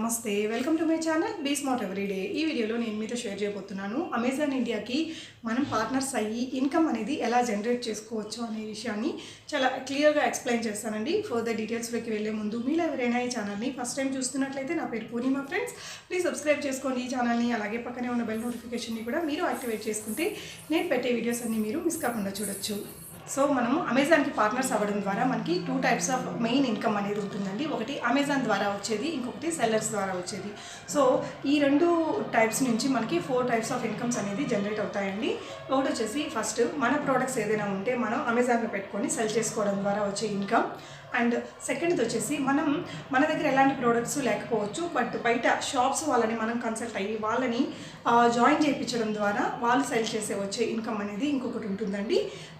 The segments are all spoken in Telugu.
నమస్తే welcome to my channel be smart everyday. ఈ వీడియోలో నేను మీతో షేర్ చేయబోతున్నాను అమెజాన్ ఇండియాకి మనం పార్ట్నర్స్ అయ్యి ఇన్కమ్ అనేది ఎలా జనరేట్ చేసుకోవచ్చు అనే విషయాన్ని చాలా క్లియర్గా ఎక్స్ప్లెయిన్ చేస్తానండి. ఫర్దర్ డీటెయిల్స్లోకి వెళ్ళే ముందు మీలో ఎవరైనా ఈ ఛానల్ని ఫస్ట్ టైం చూస్తున్నట్లయితే నా పేరు పూర్ణిమ ఫ్రెండ్స్, ప్లీజ్ సబ్స్క్రైబ్ చేసుకోండి ఈ ఛానల్ని. అలాగే పక్కనే ఉన్న బెల్ నోటిఫికేషన్ని కూడా మీరు యాక్టివేట్ చేసుకుంటే నేను పెట్టే వీడియోస్ అన్ని మీరు మిస్ కాకుండా చూడొచ్చు. సో మనము అమెజాన్కి పార్ట్నర్స్ అవ్వడం ద్వారా మనకి 2 టైప్స్ ఆఫ్ మెయిన్ ఇన్కమ్ అనేది ఉంటుందండి. ఒకటి అమెజాన్ ద్వారా వచ్చేది, ఇంకొకటి సెల్లర్స్ ద్వారా వచ్చేది. సో ఈ 2 టైప్స్ నుంచి మనకి 4 టైప్స్ ఆఫ్ ఇన్కమ్స్ అనేది జనరేట్ అవుతాయండి. ఒకటి వచ్చేసి ఫస్ట్ మన ప్రోడక్ట్స్ ఏదైనా ఉంటే మనం అమెజాన్లో పెట్టుకొని సెల్ చేసుకోవడం ద్వారా వచ్చే ఇన్కమ్. అండ్ సెకండ్ది వచ్చేసి మన దగ్గర ఎలాంటి ప్రోడక్ట్స్ లేకపోవచ్చు, బట్ బయట షాప్స్ వాళ్ళని మనం కన్సల్ట్ అయ్యి వాళ్ళని జాయిన్ చేయించడం ద్వారా వాళ్ళు సెల్ చేసే వచ్చే ఇన్కమ్ అనేది ఇంకొకటి ఉంటుందండి.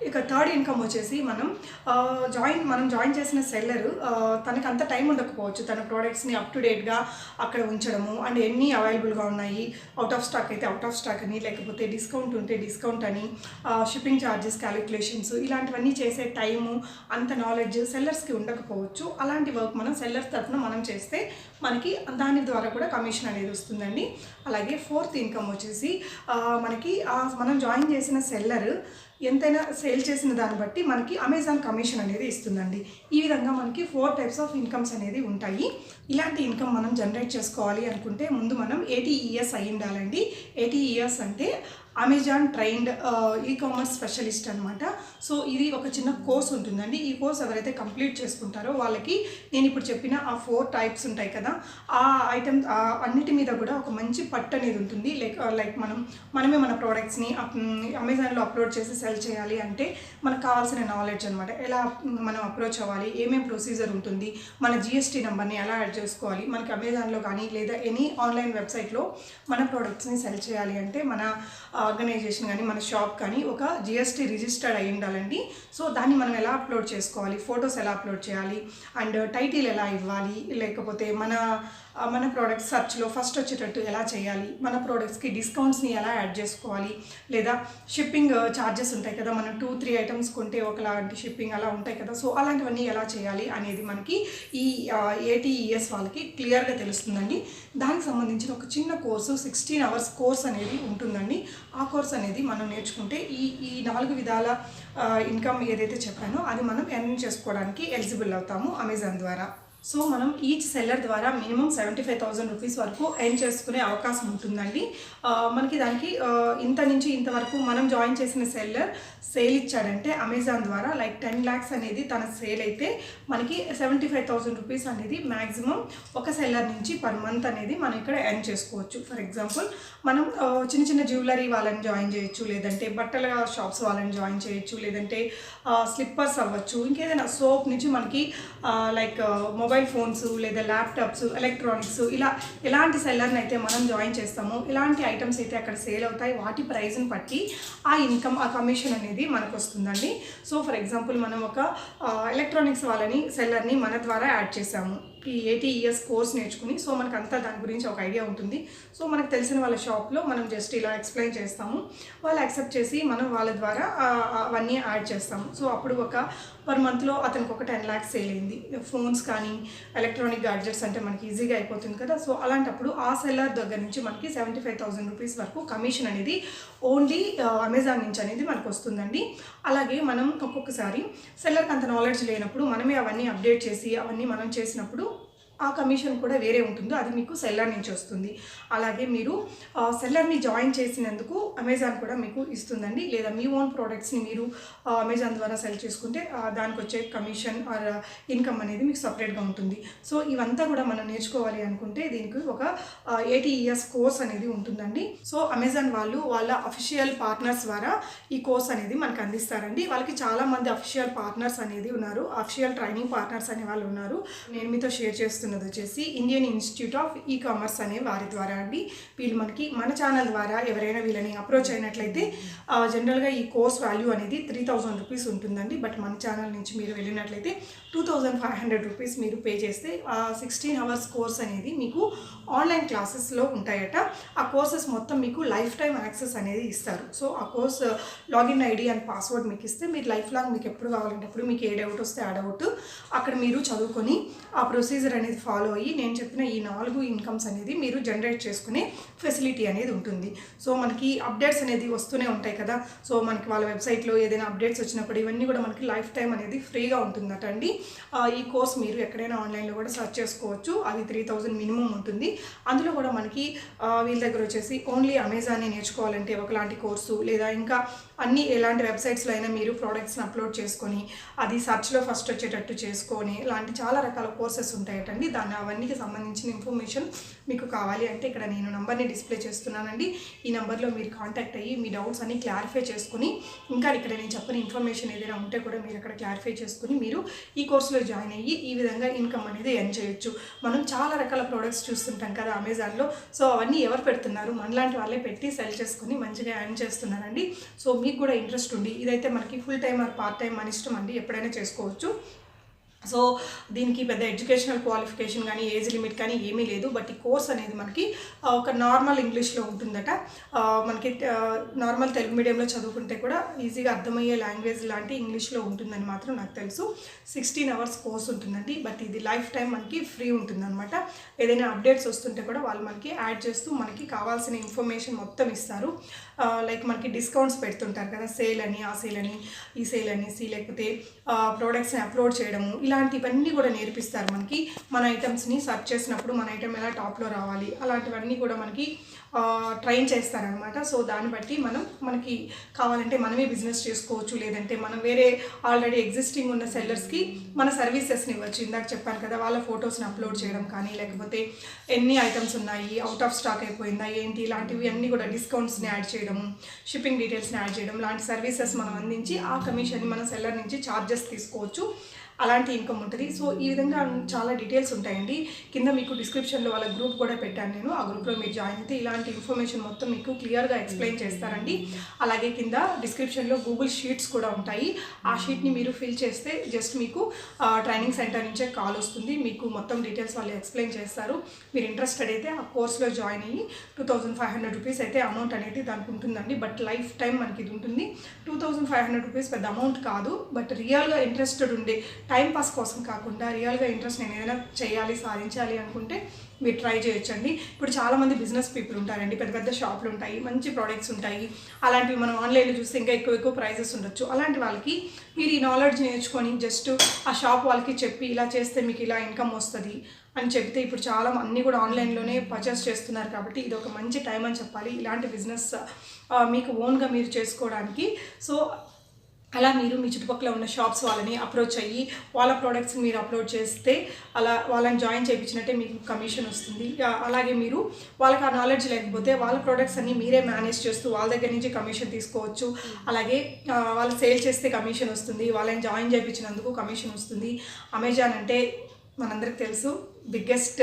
ఇక థర్డ్ ఇన్కమ్ వచ్చేసి మనం జాయిన్ చేసిన సెల్లర్ తనకి అంత టైం ఉండకపోవచ్చు తన ప్రోడక్ట్స్ని అప్ టు డేట్గా అక్కడ ఉంచడము, అండ్ ఎన్ని అవైలబుల్గా ఉన్నాయి, అవుట్ ఆఫ్ స్టాక్ అయితే అవుట్ ఆఫ్ స్టాక్ అని, లేకపోతే డిస్కౌంట్ ఉంటే డిస్కౌంట్ అని, షిప్పింగ్ ఛార్జెస్ క్యాలిక్యులేషన్స్ ఇలాంటివన్నీ చేసే టైము అంత నాలెడ్జ్ సెల్లర్స్కి ఉండకపోవచ్చు. అలాంటి వర్క్ మనం సెల్లర్స్ తరఫున మనం చేస్తే మనకి దాని ద్వారా కూడా కమిషన్ అనేది వస్తుందండి. అలాగే ఫోర్త్ ఇన్కమ్ వచ్చేసి మనకి మనం జాయిన్ చేసిన సెల్లర్ ఎంతైనా సేల్ చేసిన దాన్ని బట్టి మనకి అమెజాన్ కమిషన్ అనేది ఇస్తుందండి. ఈ విధంగా మనకి 4 టైప్స్ ఆఫ్ ఇన్కమ్స్ అనేది ఉంటాయి. ఇలాంటి ఇన్కమ్ మనం జనరేట్ చేసుకోవాలి అనుకుంటే ముందు మనం ATES అయి ఉండాలండి. ATES అంటే అమెజాన్ ట్రైన్డ్ ఈ-కామర్స్ స్పెషలిస్ట్ అనమాట. సో ఇది ఒక చిన్న కోర్స్ ఉంటుందండి. ఈ కోర్స్ ఎవరైతే కంప్లీట్ చేసుకుంటారో వాళ్ళకి నేను ఇప్పుడు చెప్పిన ఆ 4 టైప్స్ ఉంటాయి కదా, ఆ ఐటమ్స్ అన్నిటి మీద కూడా ఒక మంచి పట్టు అనేది ఉంటుంది. లైక్ మనమే మన ప్రోడక్ట్స్ని అమెజాన్లో అప్లోడ్ చేసి సెల్ చేయాలి అంటే మనకు కావాల్సిన నాలెడ్జ్ అనమాట. ఎలా మనం అప్రోచ్ అవ్వాలి, ఏమేమి ప్రొసీజర్ ఉంటుంది, మన GST నెంబర్ని ఎలా యాడ్ చేసుకోవాలి, మనకి అమెజాన్లో కానీ లేదా ఎనీ ఆన్లైన్ వెబ్సైట్లో మన ప్రోడక్ట్స్ని సెల్ చేయాలి అంటే మన ఆర్గనైజేషన్ కానీ మన షాప్ కానీ ఒక GST రిజిస్టర్డ్ అయి ఉండాలండి. సో దాన్ని మనం ఎలా అప్లోడ్ చేసుకోవాలి, ఫొటోస్ ఎలా అప్లోడ్ చేయాలి, అండ్ టైటిల్ ఎలా ఇవ్వాలి, లేకపోతే మన ప్రోడక్ట్స్ సర్చ్లో ఫస్ట్ వచ్చేటట్టు ఎలా చేయాలి, మన ప్రోడక్ట్స్కి డిస్కౌంట్స్ని ఎలా యాడ్ చేసుకోవాలి, లేదా షిప్పింగ్ ఛార్జెస్ ఉంటాయి కదా, మనం 2-3 ఐటమ్స్ కొంటే ఒకలాంటి షిప్పింగ్ అలా ఉంటాయి కదా, సో అలాంటివన్నీ ఎలా చేయాలి అనేది మనకి ఈ ATES వాళ్ళకి క్లియర్గా తెలుస్తుందండి. దానికి సంబంధించిన ఒక చిన్న కోర్సు 16 అవర్స్ కోర్స్ అనేది ఉంటుందండి. ఆ కోర్స్ అనేది మనం నేర్చుకుంటే ఈ 4 విధాల ఇన్కమ్ ఏదైతే చెప్పానో అది మనం ఎర్న్ చేసుకోవడానికి ఎలిజిబుల్ అవుతాము అమెజాన్ ద్వారా. సో మనం ఈచ్ సెల్లర్ ద్వారా మినిమం 75,000 రూపీస్ వరకు ఎర్న్ చేసుకునే అవకాశం ఉంటుందండి. మనకి దానికి ఇంత నుంచి ఇంతవరకు మనం జాయిన్ చేసిన సెల్లర్ సేల్ ఇచ్చాడంటే అమెజాన్ ద్వారా లైక్ 10 lakhs అనేది తన సేల్ అయితే మనకి 75,000 రూపీస్ అనేది మ్యాక్సిమం ఒక సెల్లర్ నుంచి పర్ మంత్ అనేది మనం ఇక్కడ ఎర్న్ చేసుకోవచ్చు. ఫర్ ఎగ్జాంపుల్ మనం చిన్న చిన్న జ్యువెలరీ వాళ్ళని జాయిన్ చేయొచ్చు, లేదంటే బట్టల షాప్స్ వాళ్ళని జాయిన్ చేయొచ్చు, లేదంటే స్లిప్పర్స్ అవ్వచ్చు, ఇంకేదైనా సోప్ నుంచి మనకి లైక్ మొబైల్ ఫోన్స్ లేదా ల్యాప్టాప్స్, ఎలక్ట్రానిక్స్, ఇలా ఎలాంటి సెల్లర్ని అయితే మనం జాయిన్ చేస్తామో ఎలాంటి ఐటమ్స్ అయితే అక్కడ సేల్ అవుతాయి వాటి ప్రైస్ని బట్టి ఆ ఇన్కమ్ ఆ కమిషన్ అనేది మనకు వస్తుందండి. సో ఫర్ ఎగ్జాంపుల్ మనం ఒక ఎలక్ట్రానిక్స్ వాళ్ళని సెల్లర్ని మన ద్వారా యాడ్ చేసాము ఈ ATES కోర్స్ నేర్చుకుని. సో మనకు అంతా దాని గురించి ఒక ఐడియా ఉంటుంది. సో మనకు తెలిసిన వాళ్ళ షాప్లో మనం జస్ట్ ఇలా ఎక్స్ప్లెయిన్ చేస్తాము, వాళ్ళు యాక్సెప్ట్ చేసి మనం వాళ్ళ ద్వారా అవన్నీ యాడ్ చేస్తాము. సో అప్పుడు ఒక పర్ మంత్లో అతనికి ఒక 10 lakhs సేల్ అయింది. ఫోన్స్ కానీ ఎలక్ట్రానిక్ గాడ్జెట్స్ అంటే మనకి ఈజీగా అయిపోతుంది కదా. సో అలాంటప్పుడు ఆ సెల్లర్ దగ్గర నుంచి మనకి 75,000 రూపీస్ వరకు కమిషన్ అనేది ఓన్లీ అమెజాన్ నుంచి అనేది మనకు వస్తుందండి. అలాగే మనం ఒక్కొక్కసారి సెల్లర్కి అంత నాలెడ్జ్ లేనప్పుడు మనమే అవన్నీ అప్డేట్ చేసి అవన్నీ మనం చేసినప్పుడు ఆ కమిషన్ కూడా వేరే ఉంటుంది, అది మీకు సెల్లర్ నుంచి వస్తుంది. అలాగే మీరు సెల్లర్ని జాయిన్ చేసినందుకు అమెజాన్ కూడా మీకు ఇస్తుందండి. లేదా మీ ఓన్ ప్రోడక్ట్స్ని మీరు అమెజాన్ ద్వారా సెల్ చేసుకుంటే దానికి వచ్చే కమిషన్ ఆర్ ఇన్కమ్ అనేది మీకు సపరేట్గా ఉంటుంది. సో ఇవంతా కూడా మనం నేర్చుకోవాలి అనుకుంటే దీనికి ఒక ATES కోర్స్ అనేది ఉంటుందండి. సో అమెజాన్ వాళ్ళు వాళ్ళ అఫీషియల్ పార్ట్నర్స్ ద్వారా ఈ కోర్స్ అనేది మనకు అందిస్తారండి. వాళ్ళకి చాలామంది అఫీషియల్ పార్ట్నర్స్ అనేది ఉన్నారు, అఫీషియల్ ట్రైనింగ్ పార్ట్నర్స్ అనే వాళ్ళు ఉన్నారు. నేను మీతో షేర్ చేస్తున్నది వచ్చేసి ఇండియన్ ఇన్స్టిట్యూట్ ఆఫ్ ఈ-కామర్స్ అనే వారి ద్వారా అండి. వీళ్ళు మనకి మన ఛానల్ ద్వారా ఎవరైనా వీళ్ళని అప్రోచ్ అయినట్లయితే జనరల్గా ఈ కోర్స్ వాల్యూ అనేది 3,000 రూపీస్ ఉంటుందండి. బట్ మన ఛానల్ నుంచి మీరు వెళ్ళినట్లయితే 2,500 రూపీస్ మీరు పే చేస్తే 16 అవర్స్ కోర్స్ అనేది మీకు ఆన్లైన్ క్లాసెస్లో ఉంటాయట. ఆ కోర్సెస్ మొత్తం మీకు లైఫ్ టైం యాక్సెస్ అనేది ఇస్తారు. సో ఆ course login ID and password మీకు ఇస్తే మీరు లైఫ్ లాంగ్ మీకు ఎప్పుడు కావాలంటే అప్పుడు మీకు ఏ డౌట్ వస్తే ఆ డౌట్ అక్కడ మీరు చదువుకొని ఆ ప్రొసీజర్ అనేది అనేది ఫాలో అయ్యి నేను చెప్పిన ఈ 4 ఇన్కమ్స్ అనేది మీరు జనరేట్ చేసుకునే ఫెసిలిటీ అనేది ఉంటుంది. సో మనకి అప్డేట్స్ అనేది వస్తూనే ఉంటాయి కదా. సో మనకి వాళ్ళ వెబ్సైట్లో ఏదైనా అప్డేట్స్ వచ్చినప్పుడు ఇవన్నీ కూడా మనకి లైఫ్ టైం అనేది ఫ్రీగా ఉంటుందట అండి. ఈ కోర్స్ మీరు ఎక్కడైనా ఆన్లైన్లో కూడా సెర్చ్ చేసుకోవచ్చు. అది 3000 మినిమం ఉంటుంది. అందులో కూడా మనకి వీళ్ళ దగ్గర వచ్చేసి ఓన్లీ అమెజాన్ని నేర్చుకోవాలంటే ఒకలాంటి కోర్సు, లేదా ఇంకా అన్ని ఎలాంటి వెబ్సైట్స్లో అయినా మీరు ప్రోడక్ట్స్ని అప్లోడ్ చేసుకొని అది సర్చ్లో ఫస్ట్ వచ్చేటట్టు చేసుకొని ఇలాంటి చాలా రకాల కోర్సెస్ ఉంటాయటండి. అవన్నీకి సంబంధించిన ఇన్ఫర్మేషన్ మీకు కావాలి అంటే ఇక్కడ నేను నంబర్ని డిస్ప్లే చేస్తున్నానండి. ఈ నెంబర్లో మీరు కాంటాక్ట్ అయ్యి మీ డౌట్స్ అన్ని క్లారిఫై చేసుకుని, ఇంకా ఇక్కడ నేను చెప్పిన ఇన్ఫర్మేషన్ ఏదైనా ఉంటే కూడా మీరు అక్కడ క్లారిఫై చేసుకుని మీరు ఈ కోర్సులో జాయిన్ అయ్యి ఈ విధంగా ఇన్కమ్ అనేది ఎర్న్ చేయొచ్చు. మనం చాలా రకాల ప్రోడక్ట్స్ చూస్తుంటాం కదా అమెజాన్లో. సో అవన్నీ ఎవరు పెడుతున్నారు? మనలాంటి వాళ్ళే పెట్టి సెల్ చేసుకుని మంచిగా ఎర్న్ చేస్తున్నారండి. సో మీకు కూడా ఇంట్రెస్ట్ ఉండి ఇదైతే మనకి full time or part time మన ఇష్టం అండి, ఎప్పుడైనా చేసుకోవచ్చు. సో దీనికి పెద్ద ఎడ్యుకేషనల్ క్వాలిఫికేషన్ కానీ ఏజ్ లిమిట్ కానీ ఏమీ లేదు. బట్ ఈ కోర్స్ అనేది మనకి ఒక నార్మల్ ఇంగ్లీష్లో ఉంటుందట. మనకి నార్మల్ తెలుగు మీడియంలో చదువుకుంటే కూడా ఈజీగా అర్థమయ్యే లాంగ్వేజ్ లాంటి ఇంగ్లీష్లో ఉంటుందని మాత్రం నాకు తెలుసు. 16 hours కోర్స్ ఉంటుందండి. బట్ ఇది లైఫ్ టైం మనకి ఫ్రీ ఉంటుందన్నమాట. ఏదైనా అప్డేట్స్ వస్తుంటే కూడా వాళ్ళు మనకి యాడ్ చేస్తూ మనకి కావాల్సిన ఇన్ఫర్మేషన్ మొత్తం ఇస్తారు. లైక్ మనకి డిస్కౌంట్స్ పెడుతుంటారు కదా, సేల్ అని, ఆ సేల్ అని, ఈ సేల్ అనేసి, లేకపోతే ప్రోడక్ట్స్ని అప్లోడ్ చేయడము, ఇలాంటివన్నీ కూడా నేర్పిస్తారు మనకి. మన ఐటమ్స్ని సెర్చ్ చేసినప్పుడు మన ఐటమ్ ఎలా టాప్లో రావాలి అలాంటివన్నీ కూడా మనకి ట్రైన్ చేస్తారనమాట. సో దాన్ని బట్టి మనకి కావాలంటే మనమే బిజినెస్ చేసుకోవచ్చు, లేదంటే మనం వేరే ఆల్రెడీ ఎగ్జిస్టింగ్ ఉన్న సెల్లర్స్కి మన సర్వీసెస్ని ఇవ్వచ్చు. ఇందాక చెప్పాను కదా, వాళ్ళ ఫొటోస్ని అప్లోడ్ చేయడం కానీ, లేకపోతే ఎన్ని ఐటమ్స్ ఉన్నాయి, అవుట్ ఆఫ్ స్టాక్ అయిపోయిందా ఏంటి, ఇలాంటివి అన్నీ కూడా డిస్కౌంట్స్ని యాడ్ చేయడము, షిప్పింగ్ డీటెయిల్స్ని యాడ్ చేయడం లాంటి సర్వీసెస్ మనం అందించి ఆ కమిషన్ని మన సెల్లర్ నుంచి ఛార్జెస్ తీసుకోవచ్చు. అలాంటి ఇన్కమ్ ఉంటుంది. సో ఈ విధంగా చాలా డీటెయిల్స్ ఉంటాయండి. కింద మీకు డిస్క్రిప్షన్లో వాళ్ళ గ్రూప్ కూడా పెట్టాను నేను. ఆ గ్రూప్లో మీరు జాయిన్ అయితే ఇలాంటి ఇన్ఫర్మేషన్ మొత్తం మీకు క్లియర్గా ఎక్స్ప్లెయిన్ చేస్తారండి. అలాగే కింద డిస్క్రిప్షన్లో గూగుల్ షీట్స్ కూడా ఉంటాయి. ఆ షీట్ని మీరు ఫిల్ చేస్తే జస్ట్ మీకు ట్రైనింగ్ సెంటర్ నుంచే కాల్ వస్తుంది. మీకు మొత్తం డీటెయిల్స్ వాళ్ళు ఎక్స్ప్లెయిన్ చేస్తారు. మీరు ఇంట్రెస్టెడ్ అయితే ఆ కోర్స్లో జాయిన్ అయ్యి 2500 రూపీస్ అయితే అమౌంట్ అనేది దానికి ఉంటుందండి. బట్ లైఫ్ టైం మనకి ఇది ఉంటుంది. 2500 రూపీస్ పెద్ద అమౌంట్ కాదు. బట్ రియల్గా ఇంట్రెస్టెడ్ ఉండే, టైం పాస్ కోసం కాకుండా రియల్గా ఇంట్రెస్ట్ నేను ఏదైనా చేయాలి, సాధించాలి అనుకుంటే మీరు ట్రై చేయొచ్చండి. ఇప్పుడు చాలామంది బిజినెస్ పీపుల్ ఉంటారండి, పెద్ద పెద్ద షాపులు ఉంటాయి, మంచి ప్రోడక్ట్స్ ఉంటాయి. అలాంటివి మనం ఆన్లైన్లో చూస్తే ఇంకా ఎక్కువ ప్రైజెస్ ఉండొచ్చు. అలాంటి వాళ్ళకి మీరు ఈ నాలెడ్జ్ నేర్చుకొని జస్ట్ ఆ షాప్ వాళ్ళకి చెప్పి ఇలా చేస్తే మీకు ఇలా ఇన్కమ్ వస్తుంది అని చెప్తే, ఇప్పుడు చాలా అన్నీ కూడా ఆన్లైన్లోనే పర్చేస్ చేస్తున్నారు కాబట్టి ఇది ఒక మంచి టైం అని చెప్పాలి ఇలాంటి బిజినెస్ మీకు ఓన్గా మీరు చేసుకోవడానికి. సో అలా మీరు మీ చుట్టుపక్కల ఉన్న షాప్స్ వాళ్ళని అప్రోచ్ అయ్యి వాళ్ళ ప్రోడక్ట్స్ మీరు అప్లోడ్ చేస్తే అలా వాళ్ళని జాయిన్ చేయించినట్టే మీకు కమిషన్ వస్తుంది. అలాగే మీరు వాళ్ళకి ఆ నాలెడ్జ్ లేకపోతే వాళ్ళ ప్రోడక్ట్స్ అన్ని మీరే మేనేజ్ చేస్తూ వాళ్ళ దగ్గర నుంచి కమిషన్ తీసుకోవచ్చు. అలాగే వాళ్ళు సేల్ చేస్తే కమిషన్ వస్తుంది, వాళ్ళని జాయిన్ చేయించినందుకు కమిషన్ వస్తుంది. అమెజాన్ అంటే మనందరికి తెలుసు బిగ్గెస్ట్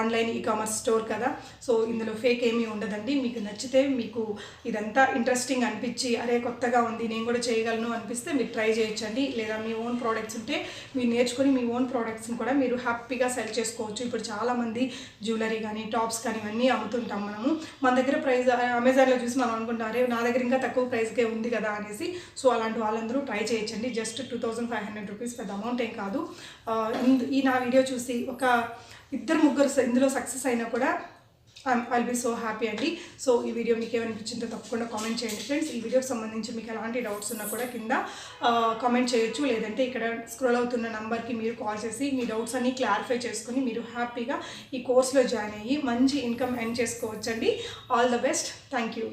ఆన్లైన్ ఈకామర్స్ స్టోర్ కదా. సో ఇందులో ఫేక్ ఏమీ ఉండదండి. మీకు నచ్చితే, మీకు ఇదంతా ఇంట్రెస్టింగ్ అనిపించి అరే కొత్తగా ఉంది నేను కూడా చేయగలను అనిపిస్తే మీరు ట్రై చేయొచ్చండి. లేదా మీ ఓన్ ప్రోడక్ట్స్ ఉంటే మీరు నేర్చుకొని మీ ఓన్ ప్రోడక్ట్స్ని కూడా మీరు హ్యాపీగా సెల్ చేసుకోవచ్చు. ఇప్పుడు చాలామంది జ్యువెలరీ కానీ, టాప్స్ కానీ ఇవన్నీ అమ్ముతుంటాం మనము. మన దగ్గర ప్రైస్ అమెజాన్లో చూసి మనం అనుకుంటాం అరే నా దగ్గర ఇంకా తక్కువ ప్రైస్కే ఉంది కదా అనేసి. సో అలాంటి వాళ్ళందరూ ట్రై చేయొచ్చండి. జస్ట్ 2500 రూపీస్ పెద్ద అమౌంట్ ఏం కాదు. ఈ నా వీడియో చూసి ఒక 2-3 ఇందులో సక్సెస్ అయినా కూడా ఐల్ బీ సో హ్యాపీ అండి. సో ఈ వీడియో మీకు ఏమనిపించిందో తప్పకుండా కామెంట్ చేయండి ఫ్రెండ్స్. ఈ వీడియోకి సంబంధించి మీకు ఎలాంటి డౌట్స్ ఉన్నా కూడా కింద కామెంట్ చేయొచ్చు, లేదంటే ఇక్కడ స్క్రోల్ అవుతున్న నెంబర్కి మీరు కాల్ చేసి మీ డౌట్స్ అన్ని క్లారిఫై చేసుకుని మీరు హ్యాపీగా ఈ కోర్స్లో జాయిన్ అయ్యి మంచి ఇన్కమ్ ఎర్న్ చేసుకోవచ్చండి. All the best. Thank you.